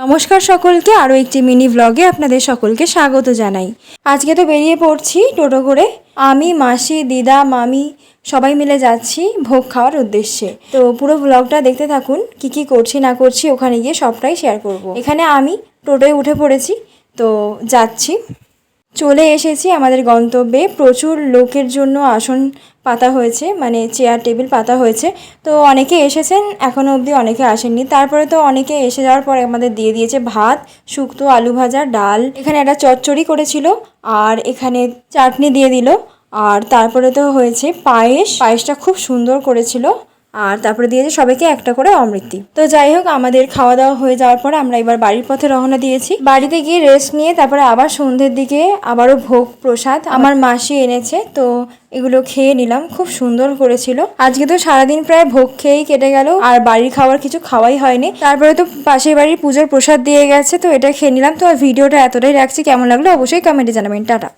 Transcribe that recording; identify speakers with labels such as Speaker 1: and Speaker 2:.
Speaker 1: নমস্কার সকলকে, আরও একটি মিনি ব্লগে আপনাদের সকলকে স্বাগত জানাই। আজকে তো বেরিয়ে পড়ছি টোটো করে। আমি, মাসি, দিদা, মামি সবাই মিলে যাচ্ছি ভোগ খাওয়ার উদ্দেশ্যে। তো পুরো ব্লগটা দেখতে থাকুন, কি কি করছি না করছি ওখানে গিয়ে সবটাই শেয়ার করব। এখানে আমি টোটোয় উঠে পড়েছি, তো যাচ্ছি। চলে এসেছি আমাদের গন্তব্যে। প্রচুর লোকের জন্য আসন পাতা হয়েছে, মানে চেয়ার টেবিল পাতা হয়েছে। তো অনেকে এসেছেন, এখনও অবধি অনেকে আসেননি। তারপরে তো অনেকে এসে যাওয়ার পরে আমাদের দিয়ে দিয়েছে ভাত, শুক্তো, আলু ভাজা, ডাল, এখানে একটা চচ্চড়ি করেছিল, আর এখানে চাটনি দিয়ে দিল। আর তারপরে তো হয়েছে পায়েসটা খুব সুন্দর করেছিল। আর তারপরে দিয়েছে সবাইকে একটা করে অমৃতি। তো যাই হোক, আমাদের খাওয়া দাওয়া হয়ে যাওয়ার পর আমরা এবার বাড়ির পথে রওনা দিয়েছি। বাড়িতে গিয়ে রেস্ট নিয়ে তারপরে আবার সন্ধ্যের দিকে আবারও ভোগ প্রসাদ আমার মাসি এনেছে, তো এগুলো খেয়ে নিলাম। খুব সুন্দর করেছিল। আজকে তো সারাদিন প্রায় ভোগ খেয়েই কেটে গেল, আর বাড়ির খাবার কিছু খাওয়াই হয়নি। তারপরে তো পাশের বাড়ির পুজোর প্রসাদ দিয়ে গেছে, তো এটা খেয়ে নিলাম। তো ভিডিওটা এতটাই রাখছি, কেমন লাগলো অবশ্যই কমেন্টে জানাবেন। টাটা।